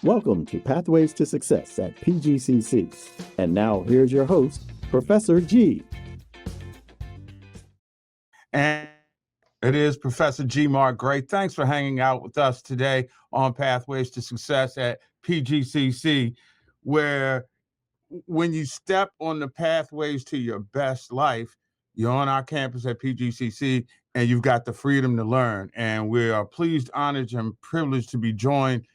Welcome to Pathways to Success at PGCC. And now here's your host, Professor G. And it is Professor G. Mark Gray. Thanks for hanging out with us today on Pathways to Success at PGCC, where when you step on the pathways to your best life, you're on our campus at PGCC and you've got the freedom to learn. And we are pleased, honored, and privileged to be joined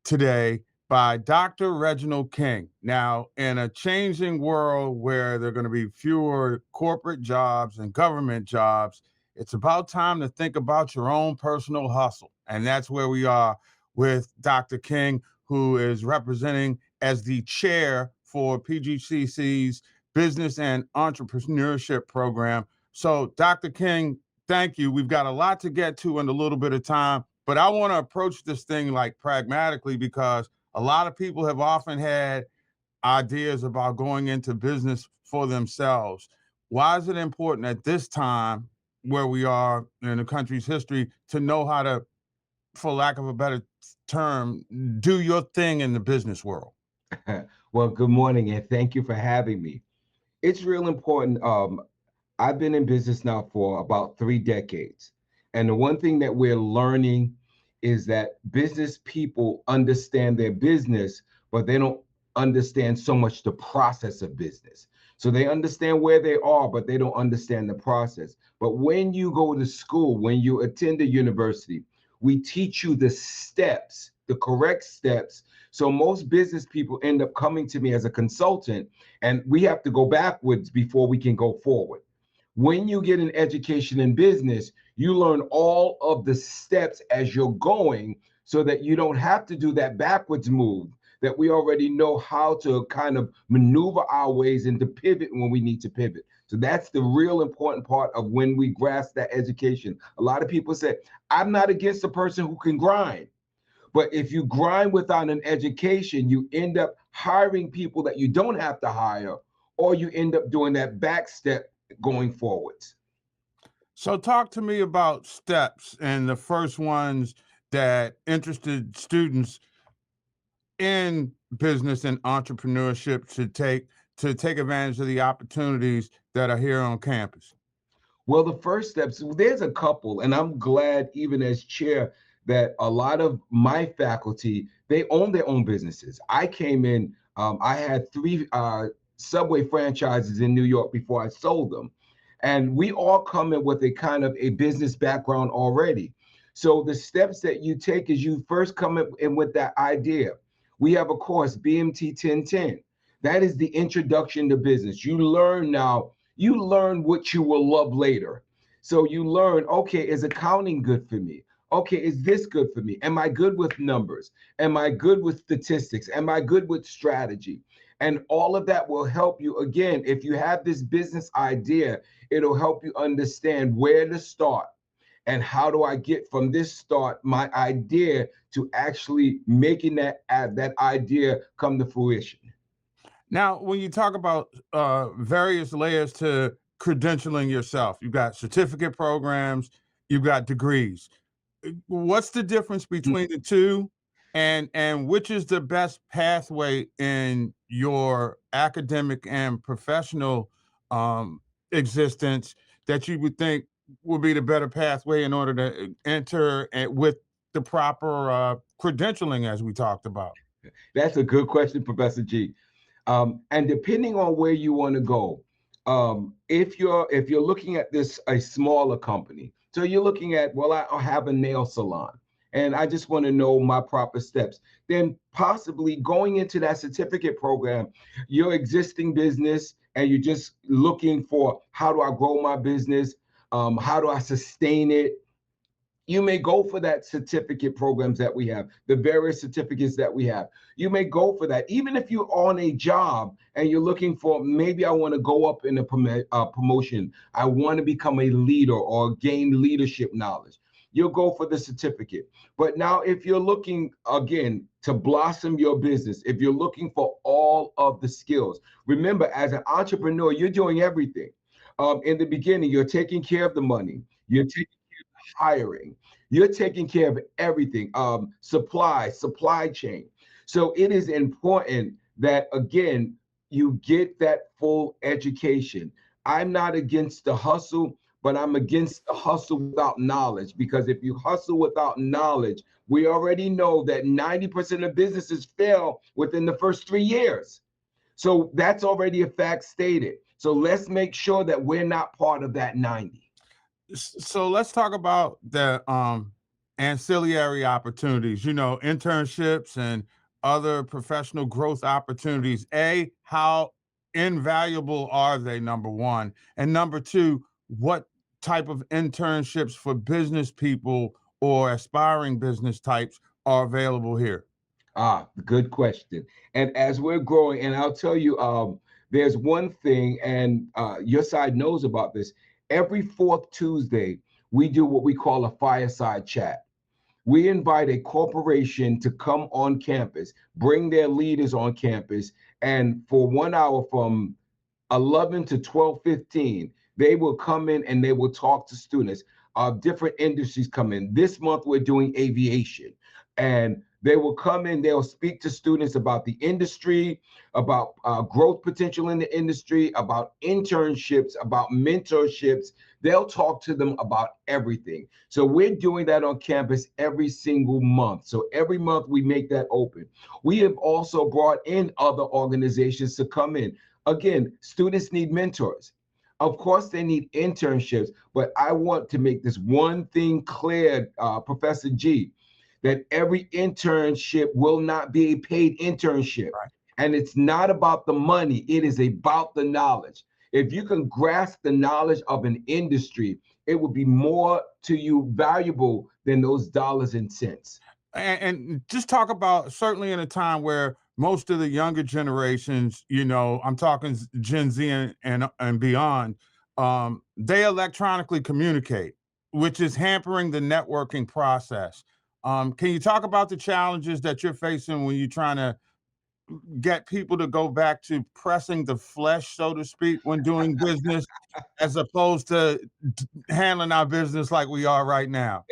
today by Dr. Reginald King. Now, in a changing world where there are going to be fewer corporate jobs and government jobs, it's about time to think about your own personal hustle. And that's where we are with Dr. King, who is representing as the chair for PGCC's Business and Entrepreneurship Program. So, Dr. King, thank you. We've got a lot to get to in a little bit of time, but I want to approach this thing like pragmatically because a lot of people have often had ideas about going into business for themselves. Why is it important at this time where we are in the country's history to know how to, for lack of a better term, do your thing in the business world? Well, good morning, and thank you for having me. It's real important. I've been in business now for about 3 decades. And the one thing that we're learning is that business people understand their business, but they don't understand so much the process of business. So they understand where they are, but they don't understand the process. But when you go to school, when you attend a university, we teach you the steps, the correct steps. So most business people end up coming to me as a consultant, and we have to go backwards before we can go forward. When you get an education in business, you learn all of the steps as you're going so that you don't have to do that backwards move, that we already know how to kind of maneuver our ways and to pivot when we need to pivot. So that's the real important part of when we grasp that education. A lot of people say, I'm not against a person who can grind. But if you grind without an education, you end up hiring people that you don't have to hire, or you end up doing that back step going forwards. So talk to me about steps and the first ones that interested students in business and entrepreneurship to take advantage of the opportunities that are here on campus. Well, the first steps, there's a couple, and I'm glad even as chair that a lot of my faculty, they own their own businesses. I came in, I had 3 Subway franchises in New York before I sold them. And we all come in with a kind of a business background already. So the steps that you take is you first come in with that idea. We have a course, BMT 1010. That is the introduction to business. You learn now, you learn what you will love later. So you learn, okay, is accounting good for me? Okay, is this good for me? Am I good with numbers? Am I good with statistics? Am I good with strategy? And all of that will help you. Again, if you have this business idea, it'll help you understand where to start and how do I get from this start, my idea, to actually making that idea come to fruition. Now, when you talk about various layers to credentialing yourself, you've got certificate programs, you've got degrees. What's the difference between the two, and which is the best pathway in your academic and professional existence that you would think would be the better pathway in order to enter with the proper credentialing as we talked about? That's a good question, Professor G. And depending on where you want to go, if you're looking at this a smaller company, so you're looking at, well, I have a nail salon and I just want to know my proper steps, then possibly going into that certificate program, your existing business, and you're just looking for, how do I grow my business? How do I sustain it? You may go for that certificate programs that we have, the various certificates that we have. You may go for that. Even if you're on a job and you're looking for, maybe I want to go up in a promotion, I want to become a leader or gain leadership knowledge, you'll go for the certificate. But now if you're looking, again, to blossom your business, if you're looking for all of the skills, remember, as an entrepreneur, you're doing everything. In the beginning, you're taking care of the money, you're taking hiring, you're taking care of everything, supply chain. So it is important that, again, you get that full education. I'm not against the hustle, but I'm against the hustle without knowledge, because if you hustle without knowledge, we already know that 90% of businesses fail within the first 3 years. So that's already a fact stated. So let's make sure that we're not part of that 90. So let's talk about the ancillary opportunities, internships and other professional growth opportunities. How invaluable are they, number one? And number two, what type of internships for business people or aspiring business types are available here? Good question. And as we're growing, and I'll tell you, there's one thing, and your side knows about this. Every fourth Tuesday, we do what we call a fireside chat. We invite a corporation to come on campus, bring their leaders on campus, and for 1 hour from 11 to 12:15, they will come in and they will talk to students of different industries come in. This month, we're doing aviation, and they will come in, they'll speak to students about the industry, about growth potential in the industry, about internships, about mentorships. They'll talk to them about everything. So we're doing that on campus every single month. So every month we make that open. We have also brought in other organizations to come in. Again, students need mentors. Of course, they need internships, but I want to make this one thing clear, Professor G, that every internship will not be a paid internship. Right. And it's not about the money, it is about the knowledge. If you can grasp the knowledge of an industry, it will be more to you valuable than those dollars and cents. And just talk about, certainly in a time where most of the younger generations, I'm talking Gen Z and beyond, they electronically communicate, which is hampering the networking process. Can you talk about the challenges that you're facing when you're trying to get people to go back to pressing the flesh, so to speak, when doing business, as opposed to handling our business like we are right now?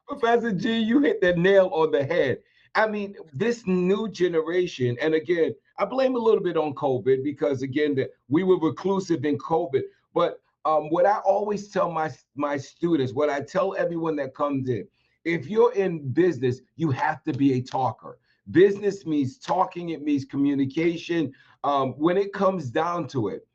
Professor G, you hit the nail on the head. I mean, this new generation, and again, I blame a little bit on COVID because, again, that we were reclusive in COVID. But what I always tell my students, what I tell everyone that comes in, if you're in business, you have to be a talker. Business means talking, it means communication. When it comes down to it,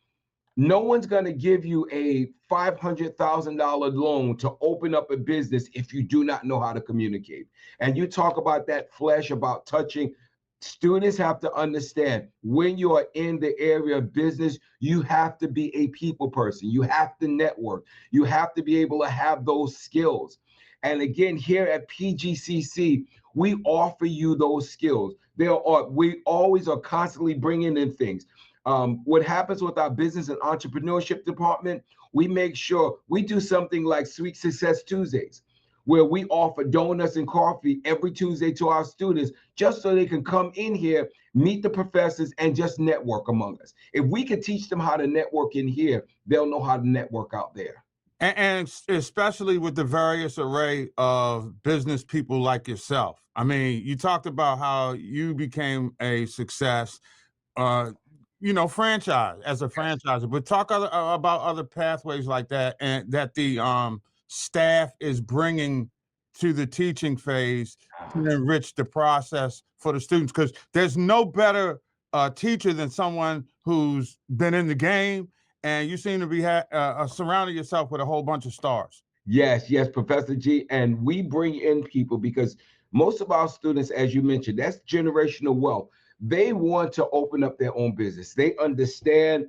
no one's going to give you a $500,000 loan to open up a business if you do not know how to communicate. And you talk about that flesh, about touching. Students have to understand, when you are in the area of business, you have to be a people person. You have to network. You have to be able to have those skills. And again, here at PGCC, we offer you those skills. We always are constantly bringing in things. What happens with our business and entrepreneurship department, we make sure we do something like Sweet Success Tuesdays, where we offer donuts and coffee every Tuesday to our students, just so they can come in here, meet the professors, and just network among us. If we could teach them how to network in here, they'll know how to network out there. And especially with the various array of business people like yourself. I mean, you talked about how you became a success, franchise as a franchisor, but talk about other pathways like that, and that the staff is bringing to the teaching phase to enrich the process for the students, because there's no better teacher than someone who's been in the game, and you seem to be surrounding yourself with a whole bunch of stars. Yes, Professor G. And we bring in people because most of our students, as you mentioned, that's generational wealth. They want to open up their own business. They understand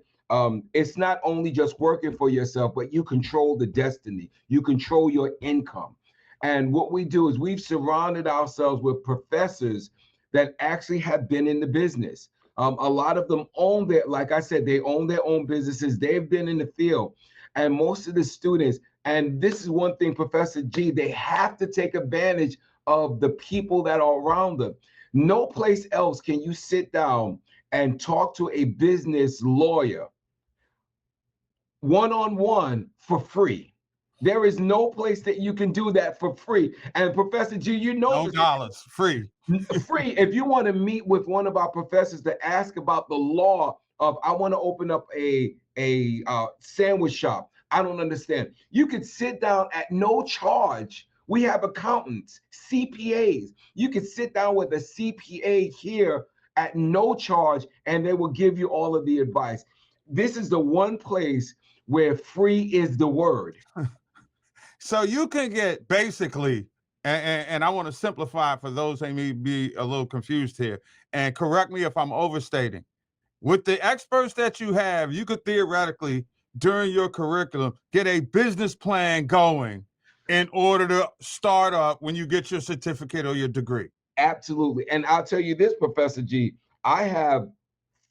it's not only just working for yourself, but you control the destiny. You control your income. And what we do is we've surrounded ourselves with professors that actually have been in the business. A lot of them own like I said, they own their own businesses. They've been in the field. And most of the students, and this is one thing, Professor G, they have to take advantage of the people that are around them. No place else can you sit down and talk to a business lawyer one-on-one for free. There is no place that you can do that for free. And Professor G, you know No this. dollars, free. Free. If you want to meet with one of our professors to ask about the law of, I want to open up a sandwich shop, I don't understand. You could sit down at no charge. We have accountants, CPAs. You could sit down with a CPA here at no charge, and they will give you all of the advice. This is the one place where free is the word. So you can get basically, and I want to simplify it for those who may be a little confused here, and correct me if I'm overstating. With the experts that you have, you could theoretically, during your curriculum, get a business plan going in order to start up when you get your certificate or your degree. Absolutely. And I'll tell you this, Professor G, I have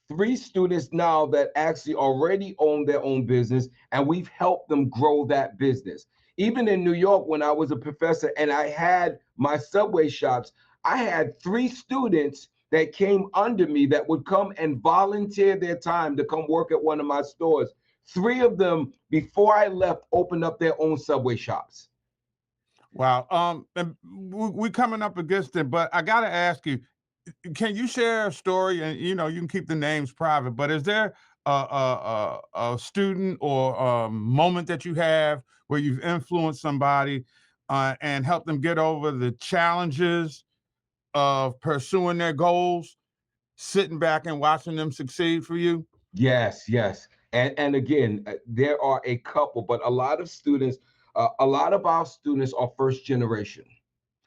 3 students now that actually already own their own business, and we've helped them grow that business. Even in New York, when I was a professor and I had my Subway shops, I had 3 students that came under me that would come and volunteer their time to come work at one of my stores. 3 of them, before I left, opened up their own Subway shops. Wow. And we coming up against it, but I got to ask you, can you share a story? And you can keep the names private, but is there a student or a moment that you have where you've influenced somebody and helped them get over the challenges of pursuing their goals, sitting back and watching them succeed for you? Yes, yes. And again, there are a couple, but a lot of students, a lot of our students are first generation.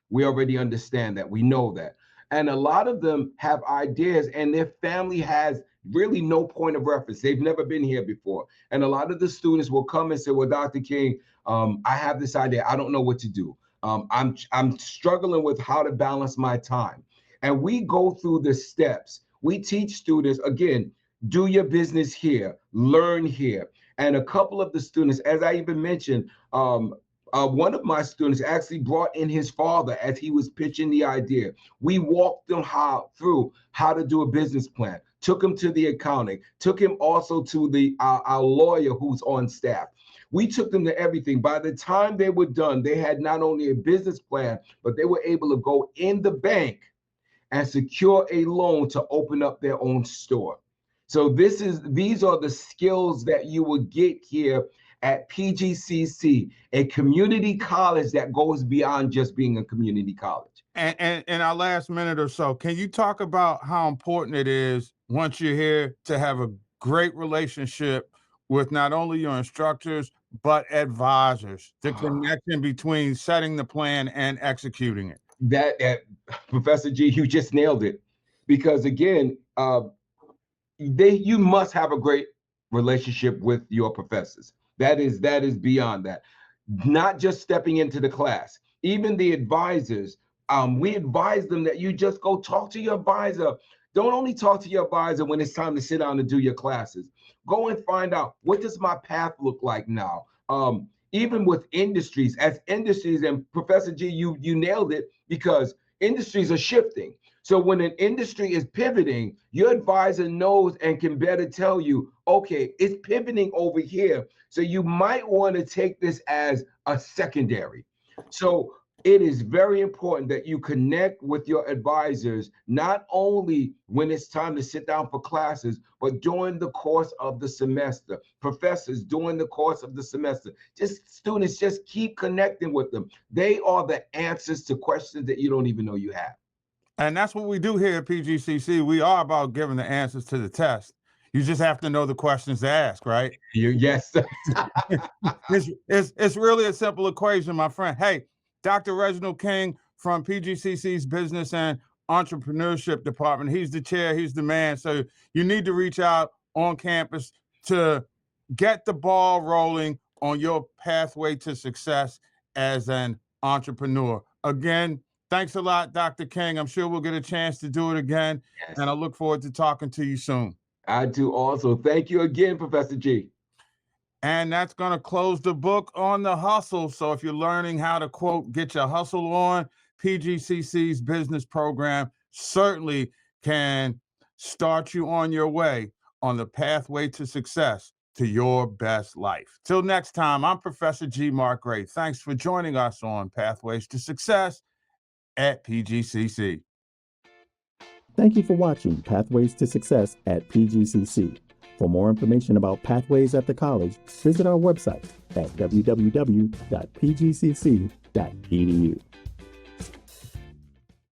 We already understand that. We know that. And a lot of them have ideas, and their family has really no point of reference. They've never been here before. And a lot of the students will come and say, well, Dr. King, I have this idea. I don't know what to do. I'm struggling with how to balance my time. And we go through the steps. We teach students, again, do your business here, learn here. And a couple of the students, as I even mentioned, one of my students actually brought in his father as he was pitching the idea. We walked them through how to do a business plan, took him to the accounting, took him also to our lawyer who's on staff. We took them to everything. By the time they were done, they had not only a business plan, but they were able to go in the bank and secure a loan to open up their own store. So these are the skills that you will get here at PGCC, a community college that goes beyond just being a community college. And in our last minute or so, can you talk about how important it is once you're here to have a great relationship with not only your instructors, but advisors, the connection between setting the plan and executing it? That, Professor G, you just nailed it. Because again, you must have a great relationship with your professors. That is beyond that. Not just stepping into the class, even the advisors. We advise them that you just go talk to your advisor. Don't only talk to your advisor when it's time to sit down and do your classes. Go and find out, what does my path look like now? Even with industries, and Professor G, you nailed it, because industries are shifting. So when an industry is pivoting, your advisor knows and can better tell you, okay, it's pivoting over here. So you might want to take this as a secondary. So it is very important that you connect with your advisors, not only when it's time to sit down for classes, but during the course of the semester. Professors, during the course of the semester. Students, just keep connecting with them. They are the answers to questions that you don't even know you have. And that's what we do here at PGCC. We are about giving the answers to the test. You just have to know the questions to ask, right? Yes. It's really a simple equation, my friend. Hey, Dr. Reginald King from PGCC's Business and Entrepreneurship Department. He's the chair, he's the man. So you need to reach out on campus to get the ball rolling on your pathway to success as an entrepreneur. Again, thanks a lot, Dr. King. I'm sure we'll get a chance to do it again. Yes. And I look forward to talking to you soon. I do also. Thank you again, Professor G. And that's going to close the book on the hustle. So if you're learning how to, quote, get your hustle on, PGCC's business program certainly can start you on your way on the pathway to success to your best life. Till next time, I'm Professor G. Mark Gray. Thanks for joining us on Pathways to Success at PGCC. Thank you for watching Pathways to Success at PGCC. For more information about Pathways at the college, visit our website at www.pgcc.edu.